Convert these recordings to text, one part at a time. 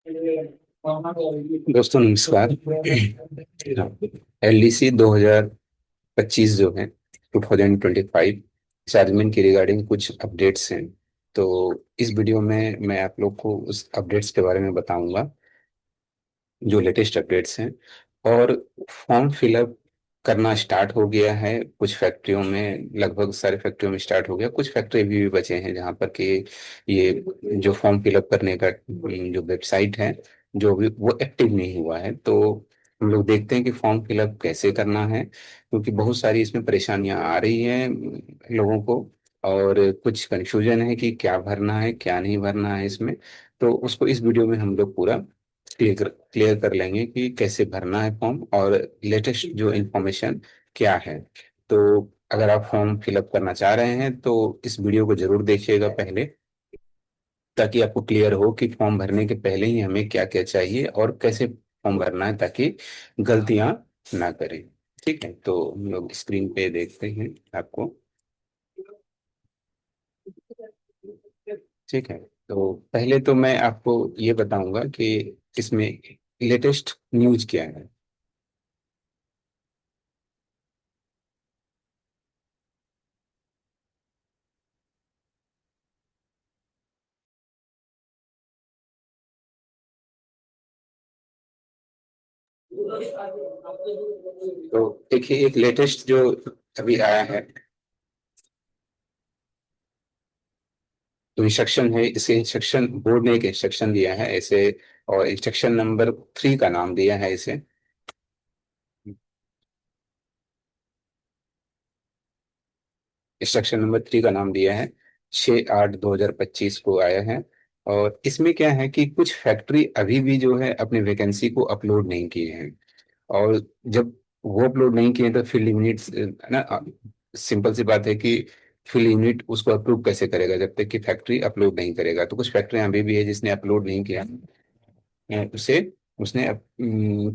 दोस्तों नमस्कार। एलडीसी 2025 जो है 2025 चार्जमेंट की रिगार्डिंग कुछ अपडेट्स हैं। तो इस वीडियो में मैं आप लोग को उस अपडेट्स के बारे में बताऊंगा जो लेटेस्ट अपडेट्स हैं। और फॉर्म फिलअप करना स्टार्ट हो गया है कुछ फैक्ट्रियों में, लगभग सारे फैक्ट्रियों में स्टार्ट हो गया। कुछ फैक्ट्री अभी भी बचे हैं जहाँ पर कि ये जो फॉर्म फिलअप करने का जो वेबसाइट है जो भी वो एक्टिव नहीं हुआ है। तो हम लोग देखते हैं कि फॉर्म फिलअप कैसे करना है, क्योंकि बहुत सारी इसमें परेशानियां आ रही हैं लोगों को। और कुछ कंफ्यूजन है कि क्या भरना है क्या नहीं भरना है इसमें। तो उसको इस वीडियो में हम लोग पूरा क्लियर कर लेंगे कि कैसे भरना है फॉर्म और लेटेस्ट जो इन्फॉर्मेशन क्या है। तो अगर आप फॉर्म फिलअप करना चाह रहे हैं तो इस वीडियो को जरूर देखिएगा पहले, ताकि आपको क्लियर हो कि फॉर्म भरने के पहले ही हमें क्या क्या चाहिए और कैसे फॉर्म भरना है, ताकि गलतियां ना करें। ठीक है, तो हम लोग स्क्रीन पे देखते हैं आपको। ठीक है, तो पहले तो मैं आपको ये बताऊंगा कि इसमें लेटेस्ट न्यूज क्या है। तो देखिए, एक लेटेस्ट जो अभी आया है तो इंस्ट्रक्शन है। इसे इंस्ट्रक्शन बोर्ड ने एक इंस्ट्रक्शन दिया है इसे, और इंस्ट्रक्शन नंबर 3 का नाम दिया है इसे। इंस्ट्रक्शन नंबर 3 का नाम दिया है, 6/8/2025 को आया है। और इसमें क्या है कि कुछ फैक्ट्री अभी भी जो है अपनी वैकेंसी को अपलोड नहीं किए हैं। और जब वो अपलोड नहीं किए तो फील्ड यूनिट ना, सिंपल सी बात है कि फील्ड यूनिट उसको अप्रूव कैसे करेगा जब तक कि फैक्ट्री अपलोड नहीं करेगा। तो कुछ फैक्ट्री अभी भी है जिसने अपलोड नहीं किया उसे, उसने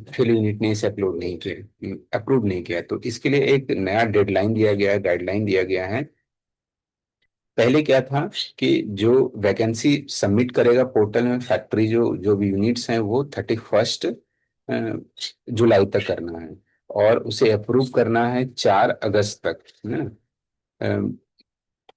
फील्ड यूनिट ने इसे अपलोड नहीं किया, अप्रूव नहीं किया। तो इसके लिए एक नया डेडलाइन दिया गया है, गाइडलाइन दिया गया है। पहले क्या था कि जो वैकेंसी सबमिट करेगा पोर्टल में फैक्ट्री, जो जो भी यूनिट्स हैं, वो 31 जुलाई तक करना है और उसे अप्रूव करना है 4 अगस्त तक, है ना,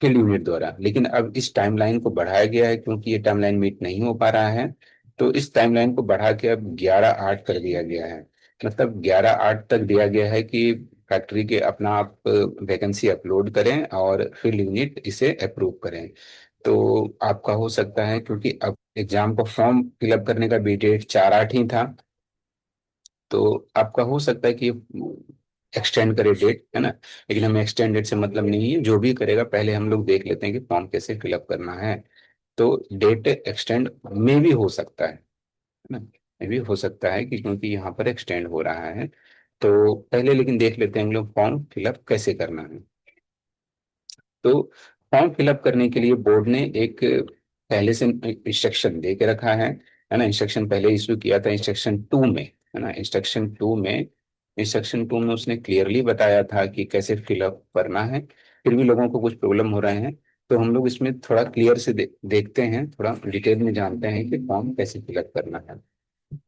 फील्ड यूनिट द्वारा। लेकिन अब इस टाइमलाइन को बढ़ाया गया है क्योंकि ये टाइमलाइन मीट नहीं हो पा रहा है। तो इस टाइमलाइन को बढ़ा के अब 11/8 कर दिया गया है। मतलब 11/8 तक दिया गया है कि फैक्ट्री के अपना आप वैकेंसी अपलोड करें और फील्ड यूनिट इसे अप्रूव करें। तो आपका हो सकता है, क्योंकि अब एग्जाम को फॉर्म फिलअप करने का भी डेट 4/8 ही था, तो आपका हो सकता है कि एक्सटेंड करे डेट, है ना। लेकिन हमें एक्सटेंड डेट से मतलब नहीं है, जो भी करेगा पहले हम लोग देख लेते हैं कि फॉर्म कैसे फिलअप करना है। तो डेट एक्सटेंड में भी हो सकता है ना, में भी हो सकता है कि क्योंकि यहाँ पर एक्सटेंड हो रहा है। तो पहले लेकिन देख लेते हैं हम लोग फॉर्म फिलअप कैसे करना है। तो फॉर्म फिलअप करने के लिए बोर्ड ने एक पहले से इंस्ट्रक्शन दे के रखा है ना। इंस्ट्रक्शन पहले इशू किया था इंस्ट्रक्शन 2 में, है ना। इंस्ट्रक्शन टू में उसने क्लियरली बताया था कि कैसे फिलअप करना है। फिर भी लोगों को कुछ प्रॉब्लम हो रहे हैं, तो हम लोग इसमें थोड़ा क्लियर से देखते हैं, थोड़ा डिटेल में जानते हैं कि फॉर्म कैसे फिलअप करना है।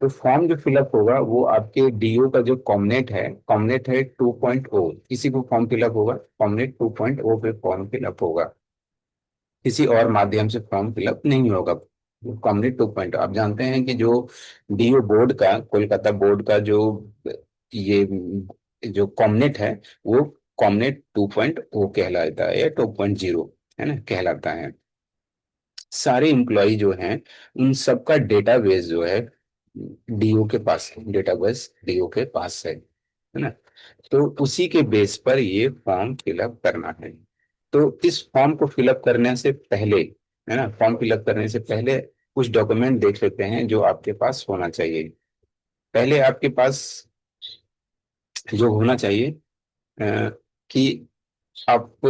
तो फॉर्म जो फिलअप होगा वो आपके डीओ का जो कॉमनेट है 2.0, इसी को फॉर्म फिलअप होगा। कॉमनेट 2.0 पे फॉर्म फिलअप होगा, किसी और माध्यम से फॉर्म फिलअप नहीं होगा। कॉमनेट 2.0 आप जानते हैं कि जो डीओ बोर्ड का, कोलकाता बोर्ड का जो ये जो कॉमनेट है, वो कॉमनेट 2.0 कहलाता है या 2.0, है ना, कहलाता है। सारे एम्प्लॉय जो हैं उन सबका डेटाबेस जो है डीओ के पास है, डेटाबेस डीओ के पास है ना। तो उसी के बेस पर ये फॉर्म फिलअप करना है। तो इस फॉर्म को फिलअप करने से पहले, है ना, फॉर्म फिलअप करने से पहले कुछ डॉक्यूमेंट देख लेते हैं जो आपके पास होना चाहिए। पहले आपके पास जो होना चाहिए कि आप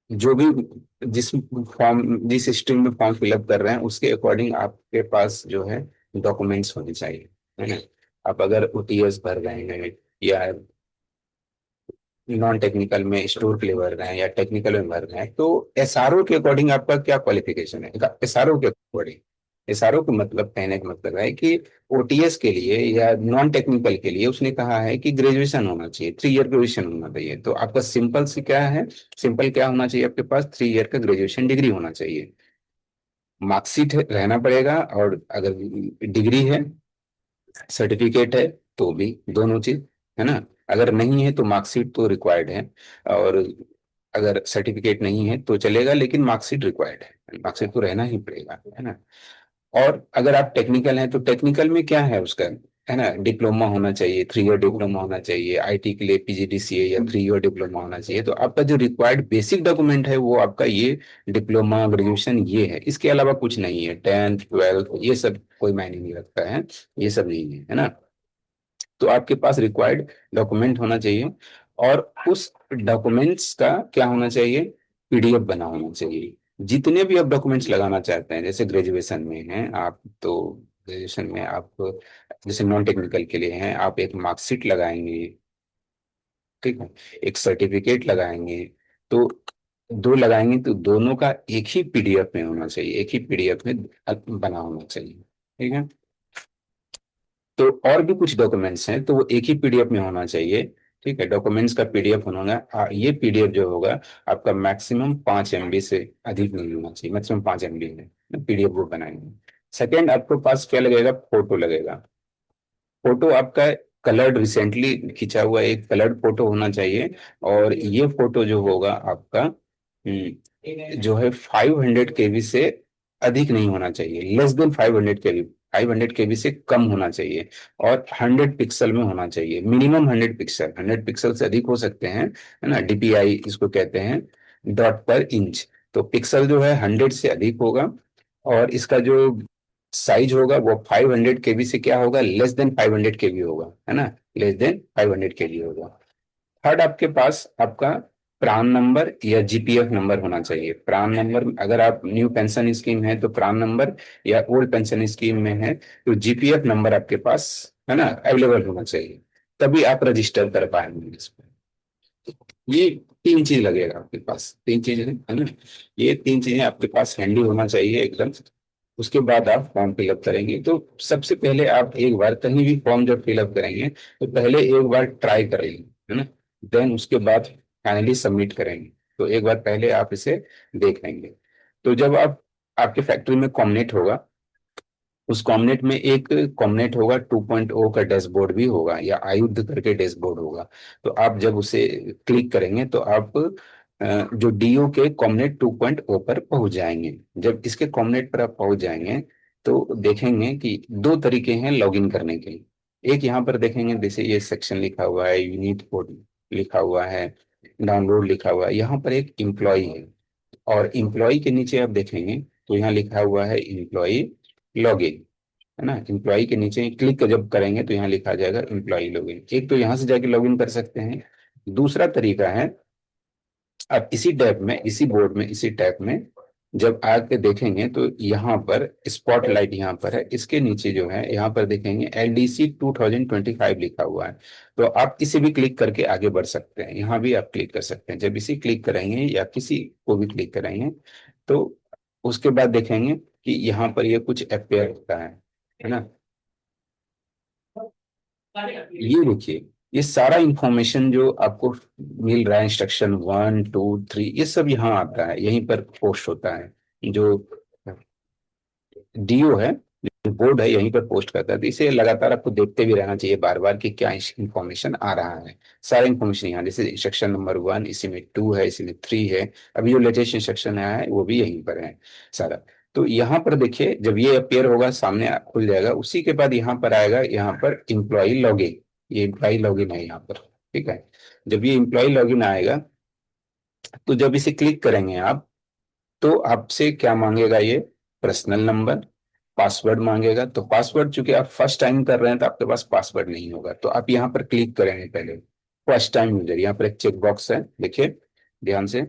जो भी जिस स्ट्रीम में फॉर्म फिलअप कर रहे हैं उसके अकॉर्डिंग आपके पास जो है डॉक्यूमेंट्स होने चाहिए, है ना। आप अगर ओटीएस भर रहे हैं या नॉन टेक्निकल में स्टोर के लिए भर रहे हैं या टेक्निकल में भर रहे हैं, तो एसआरओ के अकॉर्डिंग आपका क्या क्वालिफिकेशन है, एसआरओ के अकॉर्डिंग एसआरओ का मतलब, कहने का मतलब है कि ओटीएस के लिए या नॉन टेक्निकल के लिए उसने कहा है कि ग्रेजुएशन होना चाहिए, 3 ईयर ग्रेजुएशन होना चाहिए। तो आपका सिंपल से क्या है, सिंपल क्या होना चाहिए, आपके पास 3 ईयर का ग्रेजुएशन डिग्री होना चाहिए। मार्कशीट रहना पड़ेगा, और अगर डिग्री है, सर्टिफिकेट है, तो भी, दोनों चीज, है ना। अगर नहीं है तो मार्कशीट तो रिक्वायर्ड है, और अगर सर्टिफिकेट नहीं है तो चलेगा, लेकिन मार्कशीट रिक्वायर्ड है, मार्कशीट तो रहना ही पड़ेगा, है ना। और अगर आप टेक्निकल हैं तो टेक्निकल में क्या है उसका, है ना, डिप्लोमा होना चाहिए, 3 ईयर डिप्लोमा होना चाहिए, आईटी के लिए पीजीडीसीए या 3 ईयर डिप्लोमा होना चाहिए। तो आपका जो रिक्वायर्ड बेसिक डॉक्यूमेंट है वो आपका ये डिप्लोमा ग्रेजुएशन ये है, इसके अलावा कुछ नहीं है, 10th 12th ये सब कोई मायने नहीं रखता है, ये सब नहीं है, है ना। तो आपके पास रिक्वायर्ड डॉक्यूमेंट होना चाहिए, और उस डॉक्यूमेंट्स का क्या होना चाहिए, पीडीएफ बना होना चाहिए। जितने भी आप डॉक्यूमेंट्स लगाना चाहते हैं, जैसे ग्रेजुएशन में हैं आप, तो ग्रेजुएशन में आप, जैसे नॉन टेक्निकल के लिए हैं आप, एक मार्कशीट लगाएंगे, ठीक है, एक सर्टिफिकेट लगाएंगे, तो दो लगाएंगे तो दोनों का एक ही पीडीएफ में होना चाहिए, एक ही पीडीएफ में बना होना चाहिए, ठीक है। तो और भी कुछ डॉक्यूमेंट्स हैं तो वो एक ही पीडीएफ में होना चाहिए, ठीक है। डॉक्यूमेंट्स का पीडीएफ होना, ये पीडीएफ जो होगा आपका मैक्सिमम 5 MB से अधिक नहीं होना चाहिए, मैक्सिमम 5 MB में पीडीएफ वो बनाएंगे। सेकेंड, आपके पास क्या लगेगा, फोटो लगेगा। फोटो आपका कलर्ड, रिसेंटली खींचा हुआ एक कलर्ड फोटो होना चाहिए। और ये फोटो जो होगा आपका, जो है 500 KB से अधिक नहीं होना चाहिए, लेस देन 500 KB, 500 KB से कम होना चाहिए, और 100 पिक्सल में होना चाहिए, मिनिमम 100 पिक्सल, 100 पिक्सल से अधिक हो सकते हैं, है ना, डीपीआई इसको कहते हैं, डॉट पर इंच। तो पिक्सल जो है 100 से अधिक होगा, और इसका जो साइज होगा वो 500 KB से क्या होगा, लेस देन 500 KB होगा, है ना, लेस देन 500 KB होगा। थर्ड, आपके पास आपका प्रान नंबर या जीपीएफ नंबर होना चाहिए। प्रान नंबर, अगर आप न्यू पेंशन स्कीम है तो प्रान नंबर, या ओल्ड पेंशन स्कीम में है तो जीपीएफ नंबर आपके पास, है ना, अवेलेबल होना चाहिए, तभी आप रजिस्टर कर पाएंगे इसमें। ये 3 चीज लगेगा आपके पास, 3 चीजें है ना, ये 3 चीजें आपके पास हैंडी होना चाहिए एकदम। उसके बाद आप फॉर्म फिलअप करेंगे। तो सबसे पहले आप एक बार कहीं भी फॉर्म जब फिलअप करेंगे तो पहले एक बार ट्राई करेंगे, है ना, देन उसके बाद फाइनली सबमिट करेंगे। तो एक बार पहले आप इसे देख लेंगे। तो जब आप, आपके फैक्ट्री में कॉमनेट होगा, उस कॉमनेट में एक कॉमनेट होगा 2.0 का डैशबोर्ड भी होगा, या आयुध करके डैशबोर्ड होगा। तो आप जब उसे क्लिक करेंगे तो आप जो डीओ के कॉमनेट 2.0 पर पहुंच जाएंगे। जब इसके कॉमनेट पर आप पहुंच जाएंगे तो देखेंगे कि दो तरीके हैं लॉगिन करने के। एक यहाँ पर देखेंगे, जैसे ये सेक्शन लिखा हुआ है, यूनिट कोड लिखा हुआ है, डाउनलोड लिखा हुआ है, यहाँ पर एक इम्प्लॉय है, और इम्प्लॉय के नीचे आप देखेंगे तो यहाँ लिखा हुआ है इम्प्लॉय लॉगिन, है ना। एम्प्लॉय के नीचे क्लिक जब करेंगे तो यहाँ लिखा जाएगा एम्प्लॉय लॉगिन। एक तो यहाँ से जाके लॉगिन कर सकते हैं। दूसरा तरीका है, आप इसी टैब में, इसी बोर्ड में, इसी टैब में जब आके देखेंगे तो यहाँ पर स्पॉटलाइट यहाँ पर है, इसके नीचे जो है यहाँ पर देखेंगे LDC 2025 लिखा हुआ है। तो आप किसी भी क्लिक करके आगे बढ़ सकते हैं, यहाँ भी आप क्लिक कर सकते हैं। जब इसी क्लिक करेंगे या किसी को भी क्लिक करेंगे तो उसके बाद देखेंगे कि यहाँ पर ये कुछ अपेयर होता है ना। ये देखिए, ये सारा इंफॉर्मेशन जो आपको मिल रहा है, इंस्ट्रक्शन 1 2 3, ये सब यहाँ आता है, यहीं पर पोस्ट होता है। जो डीओ है, जो बोर्ड है, यहीं पर पोस्ट करता है। तो इसे लगातार आपको देखते भी रहना चाहिए बार बार कि क्या इंफॉर्मेशन आ रहा है। सारा इंफॉर्मेशन यहाँ, जैसे इंस्ट्रक्शन नंबर 1, इसी में 2 है, इसी में 3 है, अभी जो लेटेस्ट इंस्ट्रक्शन आया है वो भी यहीं पर है सारा। तो यहाँ पर देखिए, जब ये अपेयर होगा सामने खुल जाएगा, उसी के बाद यहाँ पर आएगा, यहाँ पर इम्प्लॉय लॉगिन, ये इम्प्लॉय लॉगिन है यहाँ पर, ठीक है। जब ये इम्प्लॉय लॉगिन आएगा तो जब इसे क्लिक करेंगे आप, तो आपसे क्या मांगेगा, ये पर्सनल नंबर, पासवर्ड मांगेगा। तो पासवर्ड, चूंकि आप फर्स्ट टाइम कर रहे हैं तो आपके पास पासवर्ड नहीं होगा, तो आप यहाँ पर क्लिक करेंगे पहले, फर्स्ट टाइम यूजर, यहाँ पर एक चेक बॉक्स है, देखिए ध्यान से।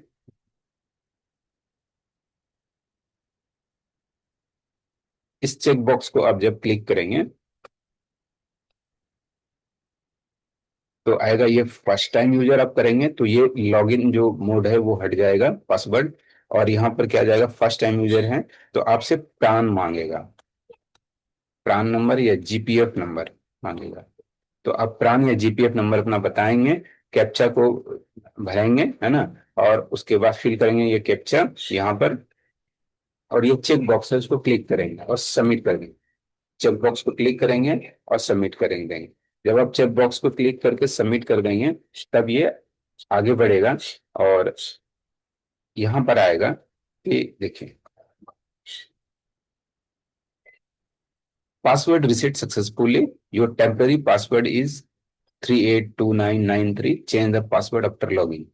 इस चेक बॉक्स को आप जब क्लिक करेंगे तो आएगा, ये फर्स्ट टाइम यूजर आप करेंगे तो ये लॉगिन जो मोड है वो हट जाएगा, पासवर्ड। और यहाँ पर क्या आ जाएगा, फर्स्ट टाइम यूजर है तो आपसे प्रान मांगेगा, प्रान नंबर या जीपीएफ नंबर मांगेगा। तो आप प्रान या जीपीएफ नंबर अपना बताएंगे, कैप्चा को भरेंगे, है ना, और उसके बाद फिल करेंगे ये कैप्चा यहाँ पर, और ये चेक बॉक्स है उसको क्लिक करेंगे और सबमिट करेंगे। चेक बॉक्स को क्लिक करेंगे और सबमिट करेंगे। जब आप चेक बॉक्स को क्लिक करके सबमिट कर देंगे, तब ये आगे बढ़ेगा और यहाँ पर आएगा कि देखिए, password reset successfully, your temporary password is 382993, change the password after login.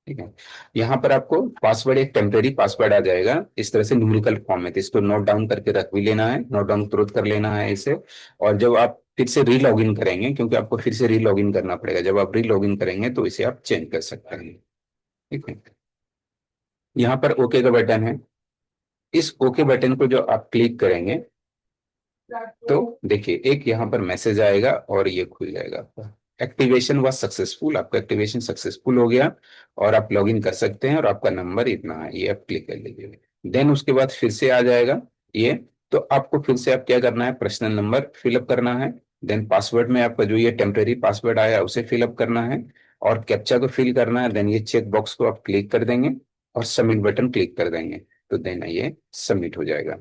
ठीक है, यहाँ पर आपको पासवर्ड, एक टेम्परेरी पासवर्ड आ जाएगा इस तरह से न्यूमेरिकल फॉर्म में, तो इसको नोट डाउन करके रख भी लेना है, नोट डाउन तुरंत कर लेना है इसे। और जब आप फिर से री लॉगिन करेंगे, क्योंकि आपको फिर से री लॉगिन करना पड़ेगा, जब आप री लॉगिन करेंगे तो इसे आप चेंज कर सकते हैं। ठीक है, यहाँ पर ओके का बटन है, इस ओके बटन को जो आप क्लिक करेंगे तो देखिए एक यहाँ पर मैसेज आएगा और ये खुल जाएगा आपका, एक्टिवेशन हुआ सक्सेसफुल, आपका एक्टिवेशन सक्सेसफुल हो गया और आप लॉगिन कर सकते हैं, और आपका नंबर इतना है, ये आप क्लिक कर लीजिए। देन उसके बाद फिर से आ जाएगा ये, तो आपको फिर से आप क्या करना है, पर्सनल नंबर फिलअप करना है। देन पासवर्ड में आपका जो ये टेम्परेरी पासवर्ड आया उसे फिलअप करना है, और कैप्चा को फिल करना है। देन ये चेक बॉक्स को आप क्लिक कर देंगे और सबमिट बटन क्लिक कर देंगे, तो देन ये सबमिट हो जाएगा।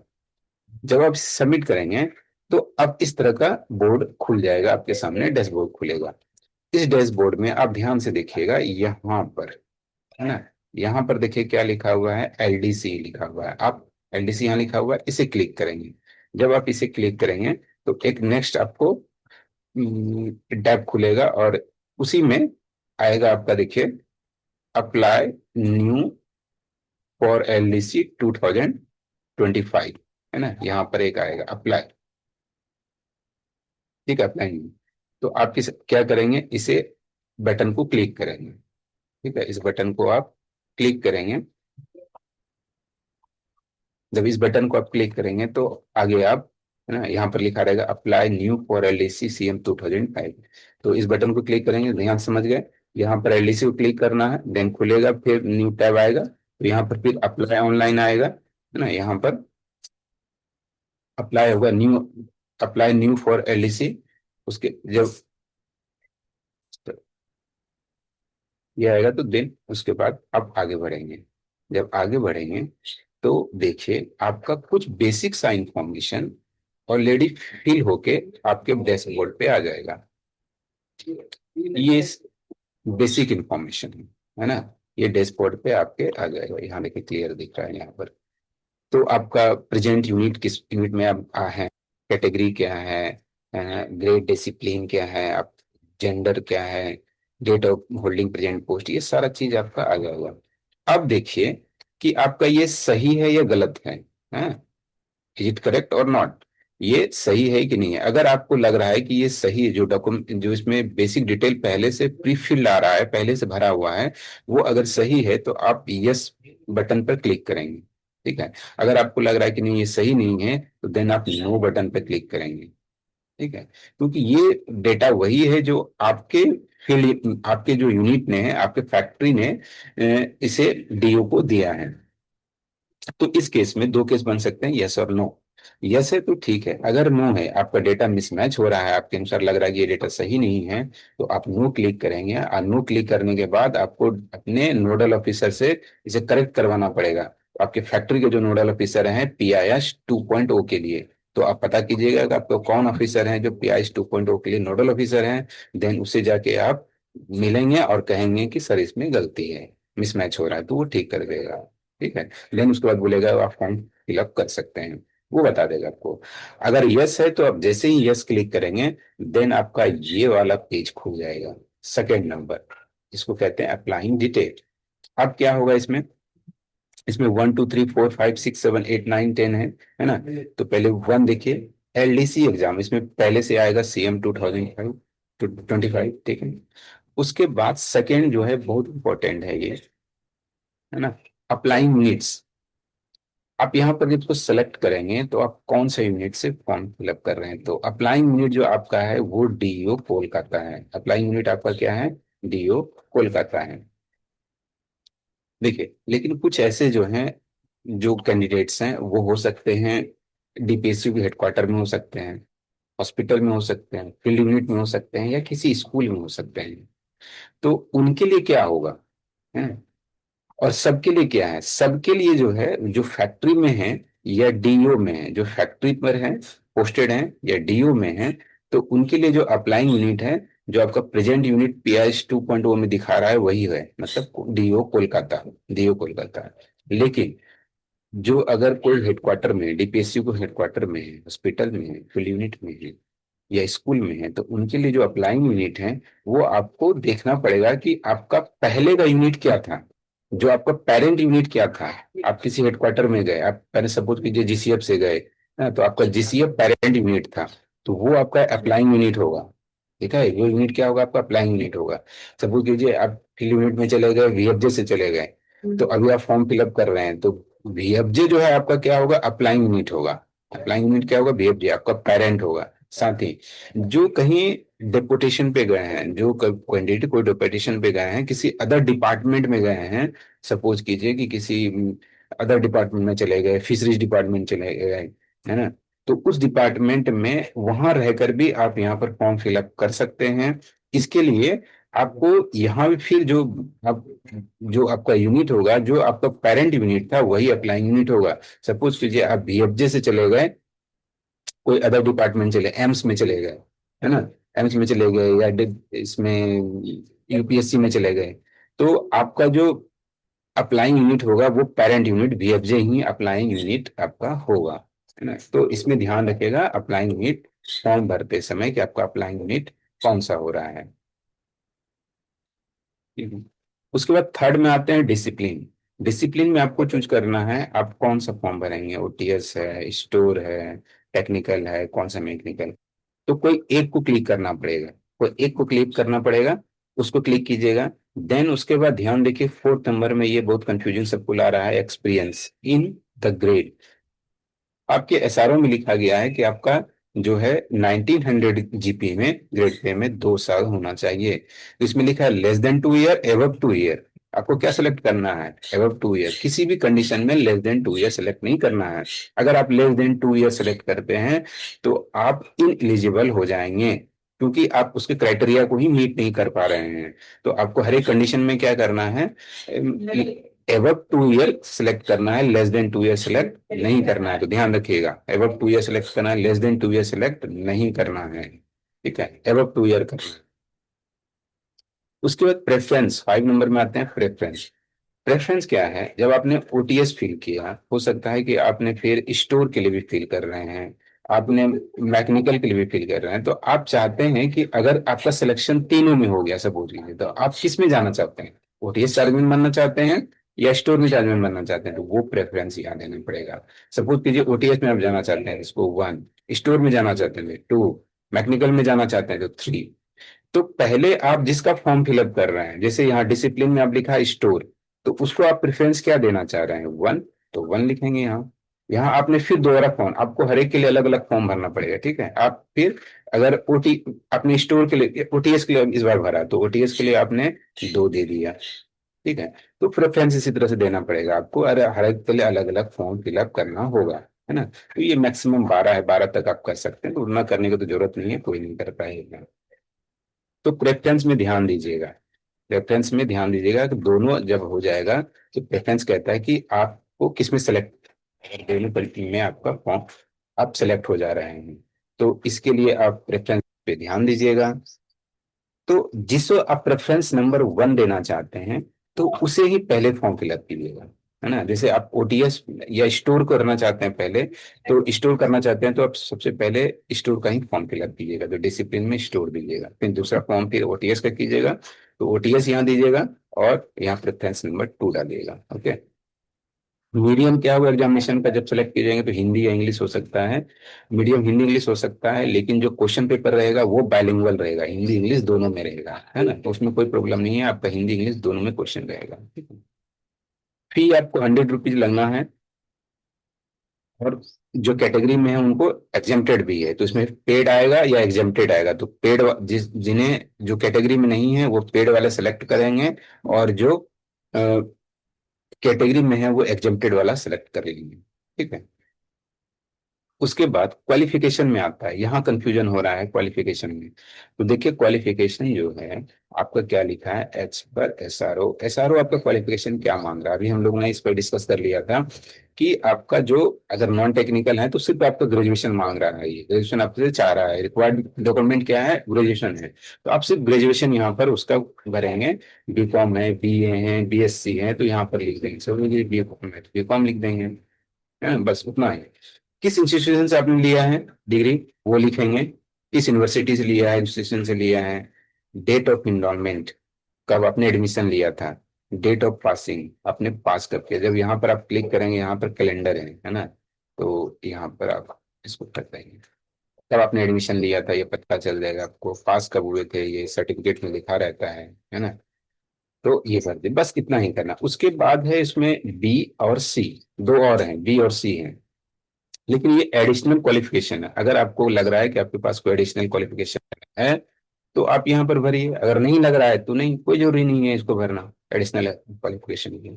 जब आप सबमिट करेंगे तो अब इस तरह का बोर्ड खुल जाएगा आपके सामने, डैशबोर्ड खुलेगा। इस डैशबोर्ड में आप ध्यान से देखिएगा, यहाँ पर, है ना, यहाँ पर देखिए क्या लिखा हुआ है, एलडीसी लिखा हुआ है। आप एलडीसी यहाँ लिखा हुआ है, इसे क्लिक करेंगे। जब आप इसे क्लिक करेंगे तो एक नेक्स्ट आपको टैब खुलेगा, और उसी में आएगा आपका, देखिए, अप्लाई न्यू फॉर एलडीसी 2025, है ना, यहाँ पर एक आएगा अप्लाई। ठीक है, अप्लाई न्यू, तो आप क्या करेंगे, इसे बटन को क्लिक करेंगे। ठीक है, इस बटन को आप क्लिक करेंगे। जब इस बटन को आप क्लिक करेंगे तो आगे आप, है ना, यहाँ पर लिखा रहेगा apply new for LDC CM 2005। तो इस बटन को क्लिक करेंगे, ध्यान से समझ गए, यहाँ पर एलडीसी को क्लिक करना है, देन खुलेगा, फिर न्यू टैब आएगा, तो यहाँ पर फिर अप्लाई ऑनलाइन आएगा, है ना, यहाँ पर अप्लाई होगा new, apply new for LDC. उसके जब ये आएगा तो देन उसके बाद आप आगे बढ़ेंगे। जब आगे बढ़ेंगे तो देखिए आपका कुछ बेसिक सा इंफॉर्मेशन ऑलरेडी फिल होके आपके डैशबोर्ड पे आ जाएगा। ये बेसिक इंफॉर्मेशन है ना, ये डैशबोर्ड पे आपके आ जाएगा, यहाँ देखिए क्लियर दिख रहा है यहाँ पर। तो आपका प्रेजेंट यूनिट किस यूनिट में आप हैं, कैटेगरी क्या है, ग्रेड डिसिप्लिन क्या है, आप जेंडर क्या है, date of holding present post, ये सारा चीज आपका आ जाएगा। अब देखिए कि आपका ये सही है या गलत है, इज इट करेक्ट और नॉट, ये सही है कि नहीं है। अगर आपको लग रहा है कि ये सही है, जो डॉक्यूमेंट जो इसमें बेसिक डिटेल पहले से प्री फिल्ड आ रहा है, पहले से भरा हुआ है, वो अगर सही है तो आप यस बटन पर क्लिक करेंगे। ठीक है, अगर आपको लग रहा है कि नहीं ये सही नहीं है, तो देन आप नो बटन पर क्लिक करेंगे। ठीक है, क्योंकि ये डेटा वही है जो आपके फील्ड, आपके जो यूनिट ने, आपके फैक्ट्री ने इसे डीओ को दिया है। तो इस केस में दो केस बन सकते हैं, यस और नो। यस है तो ठीक है, अगर नो है, आपका डेटा मिसमैच हो रहा है, आपके अनुसार लग रहा है कि ये डेटा सही नहीं है, तो आप नो क्लिक करेंगे, और नो क्लिक करने के बाद आपको अपने नोडल ऑफिसर से इसे करेक्ट करवाना पड़ेगा। आपके फैक्ट्री के जो नोडल ऑफिसर हैं PIS 2.0 के लिए, तो आप पता कीजिएगा कि आपको कौन ऑफिसर हैं जो PIS 2.0 के लिए नोडल ऑफिसर हैं। देन उससे जाके आप मिलेंगे और कहेंगे कि सर इसमें गलती है, मिसमैच हो रहा है, तो वो ठीक कर देगा। ठीक है, देन उसके बाद बोलेगा आप फॉर्म फिलअप कर सकते हैं, वो बता देगा आपको। अगर यस है तो आप जैसे ही यस क्लिक करेंगे, देन आपका ये वाला पेज खुल जाएगा, सेकेंड नंबर, इसको कहते हैं अप्लाइंग डिटेल। अब क्या होगा इसमें, इसमें 1 2 3 4 5 6 7 8 9 10 है ना। तो पहले वन देखिए, LDC एग्जाम, इसमें पहले से आएगा CM 2025। ठीक है, उसके बाद सेकेंड जो है बहुत इंपॉर्टेंट है ये, है ना, अप्लाइंग नीड्स। आप यहाँ पर जब इसको सेलेक्ट करेंगे तो आप कौन से यूनिट से फॉर्म फिलअप कर रहे हैं, तो अप्लाइंग यूनिट जो आपका है वो DO कोलकाता है। अप्लाइंग यूनिट आपका क्या है, DO कोलकाता है। देखिए लेकिन कुछ ऐसे जो हैं, जो कैंडिडेट्स हैं वो हो सकते हैं डीपीएससी के हेडक्वार्टर में हो सकते हैं, हॉस्पिटल में हो सकते हैं, फील्ड यूनिट में हो सकते हैं, या किसी स्कूल में हो सकते हैं। तो उनके लिए क्या होगा है, और सबके लिए क्या है, सबके लिए जो है, जो फैक्ट्री में है या डीओ में है, जो फैक्ट्री पर है पोस्टेड है या डीओ में है, तो उनके लिए जो अप्लाइंग यूनिट है, जो आपका प्रेजेंट यूनिट पीआईएस 2.0 में दिखा रहा है वही है, मतलब डीओ कोलकाता, डीओ कोलकाता। लेकिन जो अगर कोई हेडक्वार्टर में है, डीपीएससी को हेडक्वार्टर में है, हॉस्पिटल में है, फील्ड यूनिट में है, या स्कूल में है, तो उनके लिए जो अप्लाइंग यूनिट है, वो आपको देखना पड़ेगा कि आपका पहले का यूनिट क्या था, जो आपका पेरेंट यूनिट क्या था। आप किसी हेडक्वार्टर में गए, आप पहले सपोज कीजिए जीसीएफ से गए, ना, तो आपका जीसीएफ पेरेंट यूनिट था, तो वो आपका अप्लाइंग यूनिट होगा। ठीक है, वो यूनिट क्या होगा, आपका अप्लाइंग यूनिट होगा। सपोज कीजिए आप फील्ड यूनिट में चले गए, वीएफजे से चले गए, तो अभी आप फॉर्म फिलअप कर रहे हैं, तो वीएफजे जो है आपका क्या होगा, अप्लाइंग यूनिट होगा। अप्लाइंग यूनिट क्या होगा, वीएफजे आपका पेरेंट होगा। साथ ही जो कहीं डेपुटेशन पे गए हैं, जो कैंडिडेट कोई डेपुटेशन पे गए हैं, किसी अदर डिपार्टमेंट में गए हैं, सपोज कीजिए कि किसी अदर डिपार्टमेंट में चले गए, फिशरीज डिपार्टमेंट चले गए, है ना, तो उस डिपार्टमेंट में वहां रहकर भी आप यहाँ पर फॉर्म फिलअप कर सकते हैं। इसके लिए आपको यहाँ भी फिर आप जो आपका यूनिट होगा, जो आपका पेरेंट यूनिट था वही अप्लाइंग यूनिट होगा। सपोज कीजिए आप बीएफजे से चले गए, कोई अदर डिपार्टमेंट चले, एम्स में चले गए, है ना, एम्स में चले गए, या इसमें यूपीएससी में चले गए, तो आपका जो अप्लाइंग यूनिट होगा वो पेरेंट यूनिट बीएफजे ही अप्लाइंग यूनिट आपका होगा, है ना। तो इसमें ध्यान रखिएगा अप्लाइंग यूनिट फॉर्म भरते समय कि आपका अप्लाइंग यूनिट कौन सा हो रहा है। ठीक है। उसके बाद थर्ड में आते हैं डिसिप्लिन। डिसिप्लिन में आपको चूज करना है आप कौन सा फॉर्म भरेंगे, ओटीएस है, स्टोर है, टेक्निकल है, कौन सा मैकेनिकल। तो कोई एक को क्लिक करना पड़ेगा, कोई एक को क्लिक करना पड़ेगा, उसको क्लिक कीजिएगा। देन उसके बाद ध्यान देखिए, फोर्थ नंबर में ये बहुत कंफ्यूजिंग सबको ला रहा है, एक्सपीरियंस इन द ग्रेड। आपके एसआरओ में लिखा गया है कि आपका जो है 1900 जीपी में ग्रेड पे में 2 साल होना चाहिए, तो इसमें लिखा है less than 2 year, above 2 year. आपको क्या सेलेक्ट करना है, एबव 2 ईयर। किसी भी कंडीशन में लेस देन 2 ईयर सेलेक्ट नहीं करना है। अगर आप लेस देन 2 ईयर सेलेक्ट करते हैं तो आप इन एलिजिबल हो जाएंगे, क्योंकि आप उसके क्राइटेरिया को ही मीट नहीं कर पा रहे हैं। तो आपको हर एक कंडीशन में क्या करना है, एबव 2 ईयर सेलेक्ट करना है, लेस देन 2 ईयर सेलेक्ट नहीं करना है। तो ध्यान रखिएगा, एबव 2 ईयर सेलेक्ट करना है, लेस देन 2 ईयर सेलेक्ट नहीं करना है। ठीक है, एबव 2 ईयर करना है। उसके बाद प्रेफरेंस, 5 नंबर में आते हैं प्रेफरेंस। प्रेफरेंस क्या है, जब आपने ओटीएस फिल किया, हो सकता है कि आपने फिर स्टोर के लिए भी फिल कर रहे हैं, आपने मैकेनिकल के लिए भी फिल कर रहे हैं, तो आप चाहते हैं कि अगर आपका सिलेक्शन तीनों में हो गया सपोज कीजिए, तो आप किस में जाना चाहते हैं, ओटीएस चार्जमैन बनना चाहते हैं या स्टोर में चार्जमैन बनना चाहते हैं, तो वो प्रेफरेंस यहाँ देना पड़ेगा। सपोज कीजिए ओटीएस में आप जाना चाहते हैं, इसको 1, स्टोर में जाना चाहते हैं 2, मैकेनिकल में जाना चाहते हैं तो 3। तो पहले आप जिसका फॉर्म फिलअप कर रहे हैं, जैसे यहाँ डिसिप्लिन में आप लिखा है स्टोर, तो उसको आप प्रेफरेंस क्या देना चाह रहे हैं, 1, तो 1 लिखेंगे यहाँ। यहाँ आपने फिर दोबारा फॉर्म, आपको हर एक के लिए अलग अलग फॉर्म भरना पड़ेगा। ठीक है, आप फिर अगर ओटी अपने स्टोर के लिए, ओटीएस के लिए इस बार भरा, तो ओटीएस के लिए आपने 2 दे दिया। ठीक है, तो प्रेफरेंस इसी तरह से देना पड़ेगा आपको, अरे हर एक के लिए अलग अलग फॉर्म फिलअप करना होगा, है ना। तो ये मैक्सिमम 12 है, 12 तक आप कर सकते हैं, तो उतना करने की तो जरूरत नहीं है, कोई नहीं कर पाएगा। तो प्रेफरेंस में ध्यान दीजिएगा, प्रेफरेंस में ध्यान दीजिएगा कि दोनों जब हो जाएगा, तो प्रेफरेंस कहता है कि आपको किस में सेलेक्ट, अवेलेबिलिटी में आपका फॉर्म आप सेलेक्ट हो जा रहे हैं। तो इसके लिए आप प्रेफरेंस पे ध्यान दीजिएगा। तो जिसको आप प्रेफरेंस नंबर 1 देना चाहते हैं, तो उसे ही पहले फॉर्म फिलअप कीजिएगा, है ना। जैसे आप ओटीएस या स्टोर करना चाहते हैं पहले, तो स्टोर करना चाहते हैं तो आप सबसे पहले स्टोर का ही फॉर्म फिलअप कीजिएगा, तो डिसिप्लिन में स्टोर दीजिएगा, फिर दूसरा फॉर्म फिर ओटीएस का कीजिएगा, तो ओटीएस यहाँ दीजिएगा, और यहाँ प्रेफरेंस नंबर 2 डालिएगा। ओके। मीडियम क्या होगा एग्जामिनेशन का, जब सेलेक्ट किए जाएंगे तो हिंदी या इंग्लिश हो सकता है। मीडियम हिंदी इंग्लिश हो सकता है, लेकिन जो क्वेश्चन पेपर रहेगा वो बाइलिंगुअल रहेगा, हिंदी इंग्लिश दोनों में रहेगा, है ना, तो उसमें कोई प्रॉब्लम नहीं है, आपका हिंदी इंग्लिश दोनों में क्वेश्चन रहेगा। ठीक है। फी आपको 100 रुपीज लगना है, और जो कैटेगरी में है उनको एग्जेम्प्टेड भी है, तो इसमें पेड आएगा या एग्जेम्प्टेड आएगा, तो पेड जिस जिन्हें जो कैटेगरी में नहीं है वो पेड वाले सेलेक्ट करेंगे, और जो कैटेगरी में है वो एग्जेम्प्टेड वाला सेलेक्ट कर लेंगे। ठीक है। उसके बाद क्वालिफिकेशन में आता है, यहाँ कंफ्यूजन हो रहा है क्वालिफिकेशन में। तो देखिए क्वालिफिकेशन जो है आपका क्या लिखा है, एच पर एसआरओ। एसआरओ आपका क्वालिफिकेशन क्या मांग रहा है, अभी हम लोग ने इस पर डिस्कस कर लिया था कि आपका जो, अगर नॉन टेक्निकल है तो सिर्फ आपका ग्रेजुएशन मांग रहा है, ये ग्रेजुएशन आपसे चाह रहा है, रिक्वायर्ड डॉक्यूमेंट क्या है, ग्रेजुएशन है। तो आप सिर्फ ग्रेजुएशन यहाँ पर उसका भरेंगे। बीकॉम है, बीए है, बीएससी है, तो यहाँ पर लिख देंगे सब, बीकॉम है तो बीकॉम लिख देंगे, है ना, बस उतना ही। किस इंस्टीट्यूशन से आपने लिया है डिग्री, वो लिखेंगे। किस यूनिवर्सिटी से लिया है, इंस्टीट्यूशन से लिया है। डेट ऑफ इनरोलमेंट, कब आपने एडमिशन लिया था। डेट ऑफ पासिंग, आपने पास कब किया। जब यहाँ पर आप क्लिक करेंगे, यहाँ पर कैलेंडर है ना, तो यहाँ पर आप इसको कर देंगे, तब आपने एडमिशन लिया था ये पता चल जाएगा आपको। पास कब हुए थे ये सर्टिफिकेट में लिखा रहता है ना। तो ये कर दे, बस इतना ही करना। उसके बाद है इसमें बी और सी, दो और हैं, बी और सी हैं। लेकिन ये एडिशनल क्वालिफिकेशन है, अगर आपको लग रहा है कि आपके पास कोई एडिशनल क्वालिफिकेशन है तो आप यहाँ पर भरिए, अगर नहीं लग रहा है तो नहीं, कोई जरूरी नहीं है इसको भरना एडिशनल क्वालिफिकेशन की।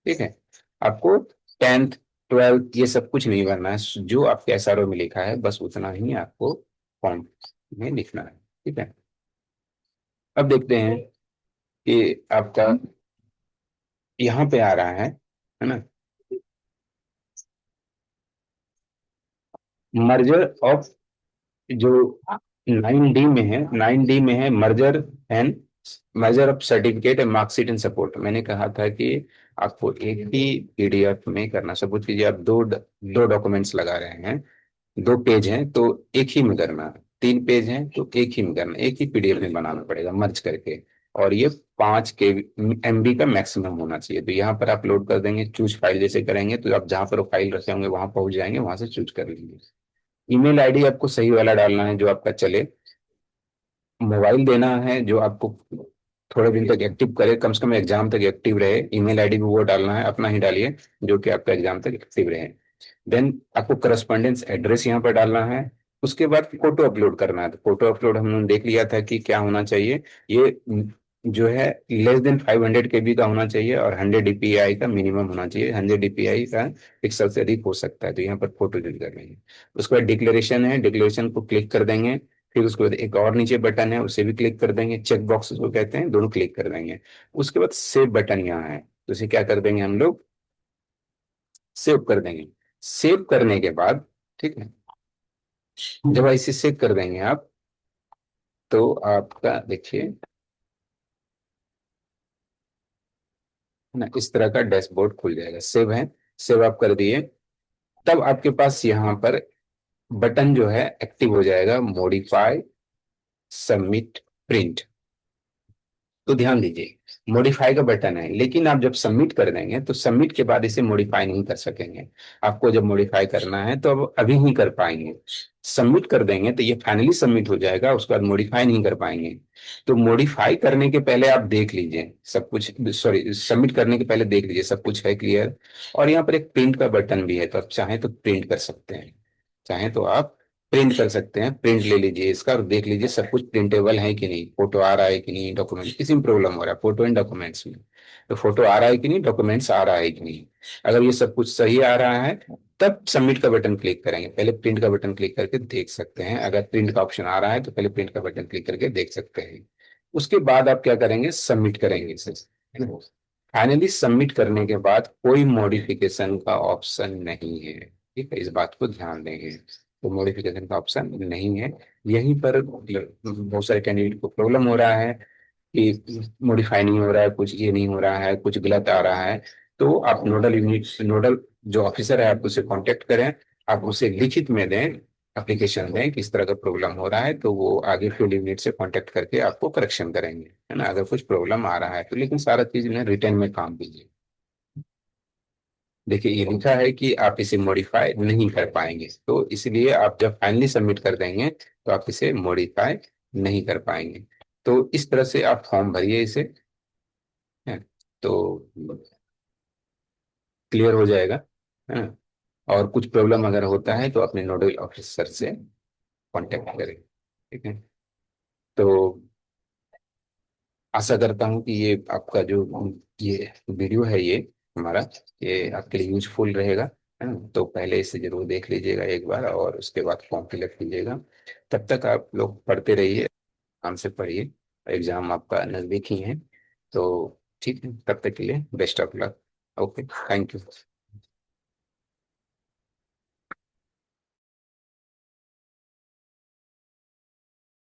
ठीक है, आपको 10th 12th ये सब कुछ नहीं भरना है, जो आपके एसआरओ में लिखा है बस उतना ही आपको फॉर्म में लिखना है। ठीक है, अब देखते हैं कि आपका यहाँ पे आ रहा है ना, मर्जर ऑफ, जो 9D में है, 9D में है merger and, merger of certificate and marksheet and support. मैंने कहा था कि आपको एक ही पीडीएफ में करना। सपोज कीजिए आप दो डॉक्यूमेंट्स लगा रहे हैं, 2 पेज हैं तो एक ही में करना है, 3 पेज हैं तो एक ही में करना, एक ही पीडीएफ में बनाना पड़ेगा मर्ज करके। और ये 5 MB का मैक्सिमम होना चाहिए। तो यहाँ पर आप लोड कर देंगे, चूज फाइल जैसे करेंगे तो आप जहाँ पर वो फाइल रखे होंगे वहां पहुंच जाएंगे, वहां से चूज कर लेंगे। ईमेल आईडी आपको सही वाला डालना है जो आपका चले। मोबाइल देना है जो आपको थोड़े दिन तक एक्टिव करे, कम से कम एग्जाम तक एक्टिव रहे। ईमेल आईडी भी वो डालना है, अपना ही डालिए जो कि आपका एग्जाम तक एक्टिव रहे। देन आपको करस्पॉन्डेंस एड्रेस यहाँ पर डालना है। उसके बाद फोटो अपलोड करना है। तो फोटो अपलोड हमने देख लिया था कि क्या होना चाहिए, ये जो है लेस देन 500 KB का होना चाहिए और 100 DPI का मिनिमम होना चाहिए। 100 DPI का पिक्सल से अधिक हो सकता है, तो यहाँ पर फोटो डिलीट कर लेंगे। उसके बाद डिक्लेरेशन है, डिक्लेरेशन को क्लिक कर देंगे। फिर उसके बाद एक और नीचे बटन है, उसे भी क्लिक कर देंगे। चेक बॉक्स को कहते हैं, दोनों क्लिक कर देंगे। उसके बाद सेव बटन यहाँ है, तो इसे क्या कर देंगे हम लोग, सेव कर देंगे। सेव करने के बाद, ठीक है, जब इसे सेव कर देंगे आप, तो आपका देखिए ना इस तरह का डैशबोर्ड खुल जाएगा। सेव है, सेव आप कर दिए, तब आपके पास यहाँ पर बटन जो है एक्टिव हो जाएगा, मॉडिफाई सबमिट प्रिंट। तो ध्यान दीजिए, मॉडिफाई का बटन है, लेकिन आप जब सबमिट कर देंगे तो सबमिट के बाद इसे मॉडिफाई नहीं कर सकेंगे। आपको जब मॉडिफाई करना है तो अब अभी ही कर पाएंगे। सबमिट कर देंगे तो ये फाइनली सबमिट हो जाएगा, उसके बाद मॉडिफाई नहीं कर पाएंगे। तो मॉडिफाई करने के पहले आप देख लीजिए सब कुछ, सॉरी सबमिट करने के पहले देख लीजिए सब कुछ है क्लियर। और यहाँ पर एक प्रिंट का बटन भी है, तो आप चाहें तो प्रिंट कर सकते हैं, चाहें तो आप प्रिंट कर सकते हैं। प्रिंट ले लीजिए इसका और देख लीजिए सब कुछ प्रिंटेबल है कि नहीं, फोटो आ रहा है कि नहीं, डॉक्यूमेंट किसी में प्रॉब्लम हो रहा है फोटो एंड डॉक्यूमेंट्स में, तो फोटो आ रहा है कि नहीं, डॉक्यूमेंट्स आ रहा है कि नहीं। अगर ये सब कुछ सही आ रहा है तब सबमिट का बटन क्लिक करेंगे। पहले प्रिंट का बटन क्लिक करके देख सकते हैं, अगर प्रिंट का ऑप्शन आ रहा है तो पहले प्रिंट का बटन क्लिक करके देख सकते हैं। उसके बाद आप क्या करेंगे, सबमिट करेंगे इसे। फाइनली सबमिट करने के बाद कोई मॉडिफिकेशन का ऑप्शन नहीं है। ठीक है, इस बात को ध्यान देंगे, तो मॉडिफिकेशन का ऑप्शन नहीं है। यहीं पर बहुत सारे कैंडिडेट को प्रॉब्लम हो रहा है कि मॉडिफाई नहीं हो रहा है, कुछ ये नहीं हो रहा है, कुछ गलत आ रहा है। तो आप नोडल यूनिट, नोडल जो ऑफिसर है आप उसे कांटेक्ट करें, आप उसे लिखित में दें, एप्लीकेशन दें किस तरह का प्रॉब्लम हो रहा है, तो वो आगे फील्ड यूनिट से कांटेक्ट करके आपको करेक्शन करेंगे, है ना, अगर कुछ प्रॉब्लम आ रहा है तो। लेकिन सारा चीज ने रिटर्न में काम कीजिए। देखिए ये लिखा है कि आप इसे मॉडिफाई नहीं कर पाएंगे, तो इसलिए आप जब फाइनली सबमिट कर देंगे तो आप इसे मॉडिफाई नहीं कर पाएंगे। तो इस तरह से आप फॉर्म भरिए इसे, है, तो क्लियर हो जाएगा, है ना। और कुछ प्रॉब्लम अगर होता है तो अपने नोडल ऑफिसर से कांटेक्ट करें। ठीक है, तो आशा करता हूँ कि ये आपका जो ये वीडियो है ये हमारा, ये आपके लिए यूजफुल रहेगा, तो पहले इसे जरूर देख लीजिएगा एक बार, और उसके बाद फॉर्म फिलअप कीजिएगा। तब तक आप लोग पढ़ते रहिए, आराम से पढ़िए, एग्जाम आपका नजदीक ही है। तो ठीक है, तब तक के लिए best of luck. Okay, thank you.